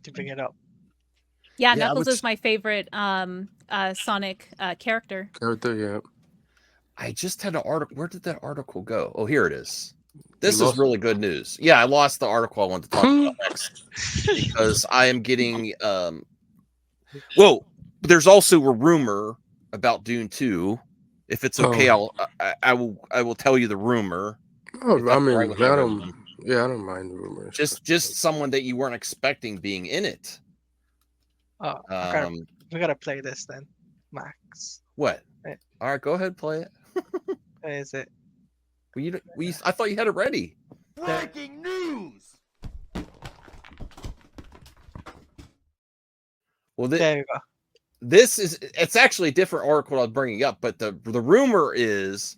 to bring it up. Yeah, Yeah, Knuckles is my favorite Sonic character. Yeah. I just had an article. Where did that article go? Oh, here it is. This You is lost really good news. Yeah, I lost the article I wanted to talk about next because I am getting. Well, there's also a rumor about Dune 2. If it's okay, I will tell you the rumor. Oh, if I that's all right mean, with I everyone. don't. Yeah, I don't mind rumors. Just someone that you weren't expecting being in it. Oh, we gotta play this then, Max. What? Right. All right, go ahead, play it. Where is it? Well, I thought you had it ready. Breaking news! Well, There you go. it's actually a different article I was bringing up, but the rumor is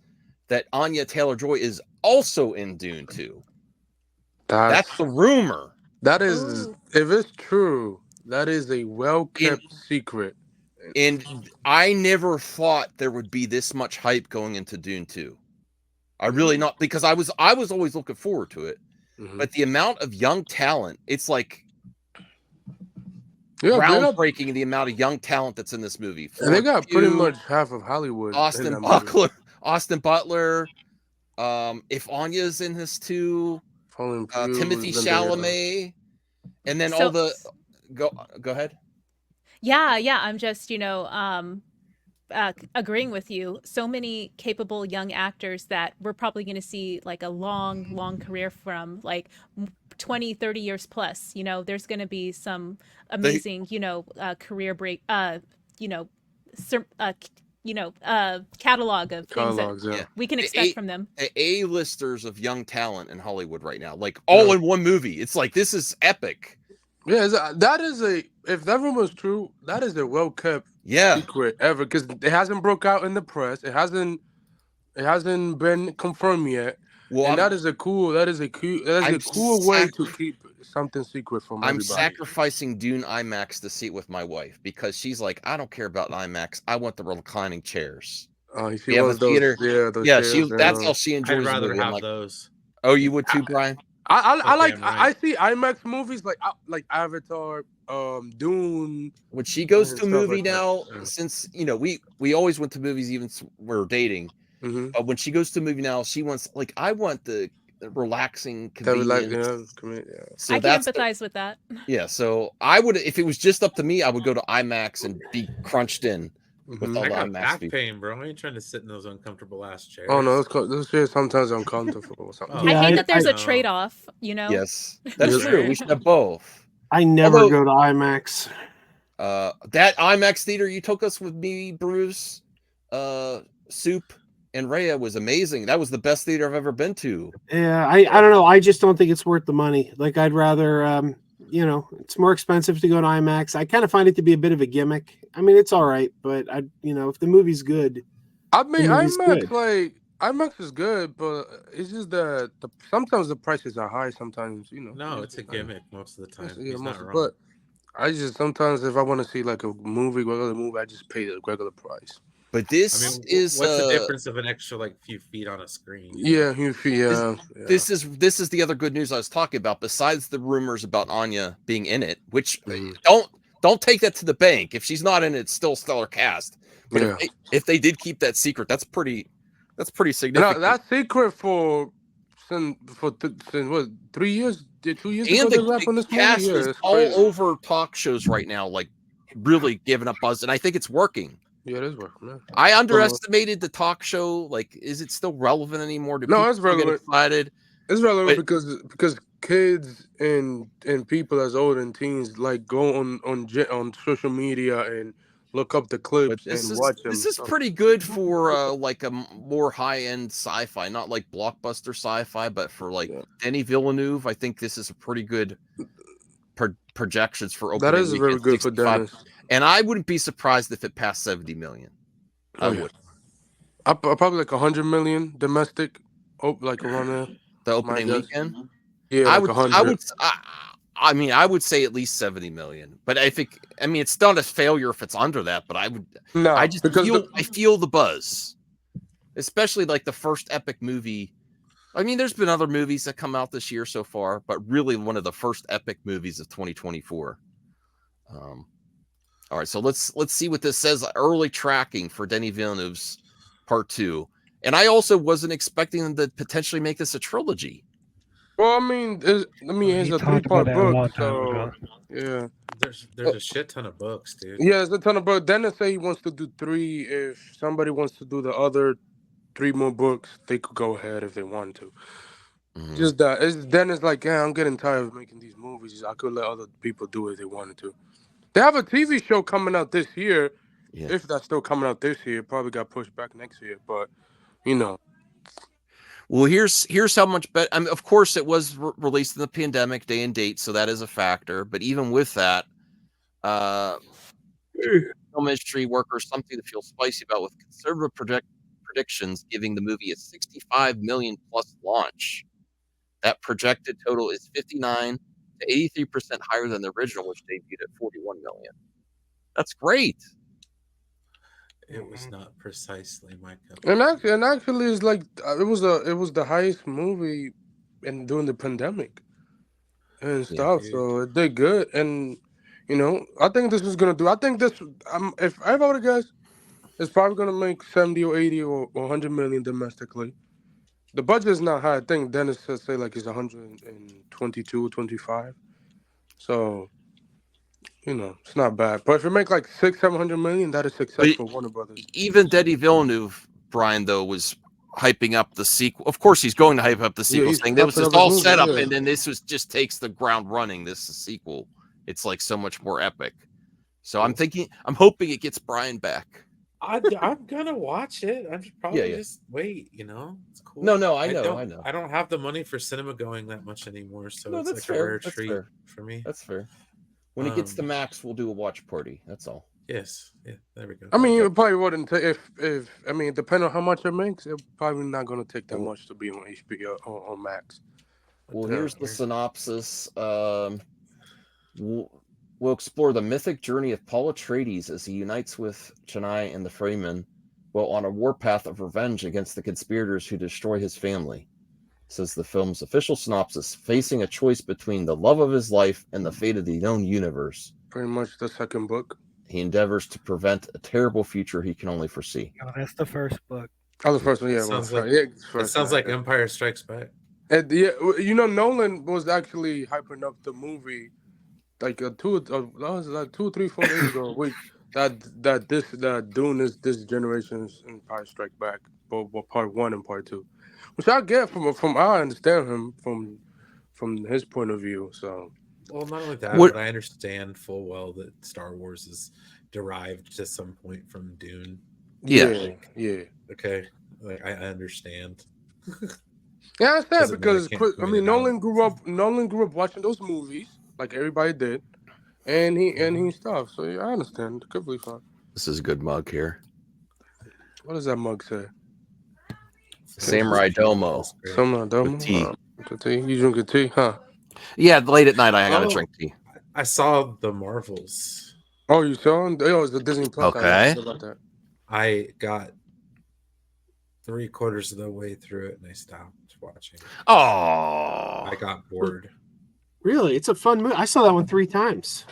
that Anya Taylor-Joy is also in Dune 2. That's the rumor. That is, if it's true, that is a well-kept secret. And I never thought there would be this much hype going into Dune 2. I really not, because I was always looking forward to it. Mm-hmm. But the amount of young talent, it's like groundbreaking the amount of young talent that's in this movie. They got pretty much half of Hollywood. Austin Butler. If Anya's in this too, Timothy Chalamet, and then all the go ahead. Yeah. I'm just agreeing with you. So many capable young actors that we're probably going to see like a long career from, like 20, 30 years plus. There's going to be some amazing, career break, catalog of things that we can expect from them. A-listers of young talent in Hollywood right now, like all in one movie. It's like, this is epic. Yeah, if that rumor is true, that is a well-kept secret ever, because it hasn't broke out in the press. It hasn't been confirmed yet. Well, and that is a cool way to keep something secret from everybody. I'm sacrificing Dune IMAX to see it with my wife, because she's like, I don't care about IMAX. I want the reclining chairs. Oh, she loves those. Yeah, those chairs, that's how she enjoys. I'd rather have those. Oh, you would too, Brian? I see IMAX movies like Avatar, Dune. When she goes to a movie now, since we always went to movies even when we were dating. Mm-hmm. But when she goes to a movie now, she wants, like, I want the relaxing convenience. So I can empathize with that. Yeah, so I would, if it was just up to me, I would go to IMAX and be crunched in. With all I got back pain, bro. I ain't trying to sit in those uncomfortable ass chairs. Oh no, those chairs sometimes uncomfortable. I hate that there's a trade-off. Yes, that's true. We should have both. I never go to IMAX. That IMAX theater you took us with me, Bruce, Soup, and Rhea was amazing. That was the best theater I've ever been to. Yeah, I don't know. I just don't think it's worth the money. Like, I'd rather, it's more expensive to go to IMAX. I kind of find it to be a bit of a gimmick. I mean, it's all right, but if the movie's good, IMAX is good, but it's just that sometimes the prices are high. Sometimes, No, it's a gimmick most of the time. But I just sometimes, if I want to see like a regular movie, I just pay the regular price. But this is what's the difference of an extra few feet on a screen? Yeah, few feet. Yeah. This is the other good news I was talking about. Besides the rumors about Anya being in it, which don't take that to the bank. If she's not in it, it's still stellar cast. But if they did keep that secret, that's pretty significant. That secret for 3 years, 2 years and ago, the cast is all over talk shows right now, like really giving up buzz, and I think it's working. Yeah, it is working. Man. I underestimated the talk show. Like, is it still relevant anymore? No, it's relevant. Get excited? It's relevant because kids and people as old and teens like go on social media and look up the clips and watch them. This is pretty good for like a more high-end sci-fi, not like blockbuster sci-fi, but for like Denis Villeneuve. I think this is a pretty good projections for opening. That is very good for Dennis. And I wouldn't be surprised if it passed 70 million. I would. Probably like 100 million domestic, like around there. The opening weekend. Yeah, I like would. 100. I would say at least 70 million. But it's not a failure if it's under that. But I would. No, I feel the buzz, especially like the first epic movie. I mean, there's been other movies that come out this year so far, but really one of the first epic movies of 2024. All right, so let's see what this says. Early tracking for Denis Villeneuve's Part 2, and I also wasn't expecting them to potentially make this a trilogy. Well, I mean, it's a 3-part book, so yeah. There's a shit ton of books, dude. Yeah, there's a ton of books. Dennis say he wants to do 3. If somebody wants to do the other 3 more books, they could go ahead if they want to. Mm-hmm. Just that, Dennis like, yeah, I'm getting tired of making these movies. I could let other people do it if they wanted to. They have a TV show coming out this year. Yeah. If that's still coming out this year, probably got pushed back next year. But Well, here's how much better. I mean, of course, it was released in the pandemic, day and date, so that is a factor. But even with that, film industry workers something to feel spicy about, with conservative predictions giving the movie a 65 million plus launch. That projected total is 59 to 83% higher than the original, which debuted at 41 million. That's great. It was not precisely my cup. And actually, it's like it was the highest movie during the pandemic and stuff. Yeah, so it did good, and I think this is gonna do. I think this. If I were to guess, it's probably gonna make 70 or 80 or 100 million domestically. The budget is not high. I think Dennis said say like it's 122, 25. So. It's not bad. But if you make like 600-700 million, that is success for Warner Brothers. Even Denis Villeneuve, Brian, though, was hyping up the sequel. Of course, he's going to hype up the sequel, saying that was just all set up, and then this just takes the ground running. This is sequel. It's like so much more epic. So I'm hoping it gets Brian back. I'm gonna watch it. I'm probably just wait. It's cool. No, I know. I don't have the money for cinema going that much anymore, so it's like a rare treat for me. That's fair. When it gets to Max, we'll do a watch party. That's all. Yes. Yeah. There we go. I mean, it probably wouldn't take depending on how much it makes, it's probably not going to take that much to be on HBO or on Max. Well, here's the synopsis. We'll explore the mythic journey of Paul Atreides as he unites with Chennai and the Fremen, while on a warpath of revenge against the conspirators who destroy his family. Says the film's official synopsis, facing a choice between the love of his life and the fate of the known universe. Pretty much the second book. He endeavors to prevent a terrible future he can only foresee. Oh, that's the first book. Oh, the first one, yeah. It sounds like Empire Strikes Back. And, Nolan was actually hyping up the movie like 2 or 3, 4 days ago. That Dune is this generation's Empire Strikes Back, both part 1 and part 2. Which I get from I understand him from his point of view. So, well, not only that, but I understand full well that Star Wars is derived to some point from Dune. Yeah. Okay, I understand. Yeah, I understand because Nolan grew up watching those movies like everybody did, and he stuff. So I understand. It could be fun. This is a good mug here. What does that mug say? Samurai Domo. Samurai Domo. Tea. You drinking tea, huh? Yeah, late at night I gotta drink tea. I saw the Marvels. Oh, you saw them? It's the Disney Plus. Okay. I got 3/4 of the way through it and I stopped watching. Oh, I got bored. Really, it's a fun movie. I saw that one 3 times.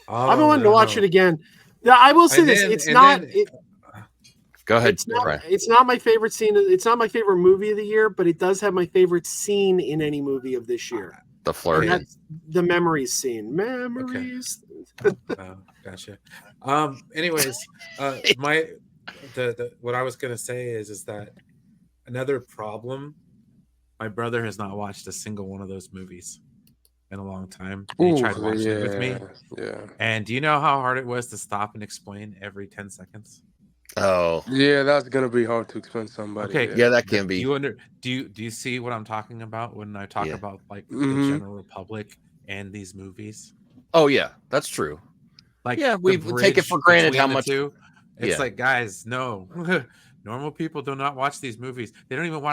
I've been wanting to watch it again. I will say this: it's not. Go ahead. It's not my favorite scene. It's not my favorite movie of the year, but it does have my favorite scene in any movie of this year. The flirting. That's the memories scene. Memories. Okay. Gotcha. Anyways, what I was gonna say is that another problem. My brother has not watched a single one of those movies in a long time. He tried watching it with me. Yeah. And do you know how hard it was to stop and explain every 10 seconds? Oh, yeah, that's gonna be hard to explain to somebody. Okay, yeah, that can be. Do you see what I'm talking about when I talk about like the general public and these movies? Oh yeah, that's true. Like, yeah, we take it for granted how much. It's like, guys, no, normal people do not watch these movies. They don't even watch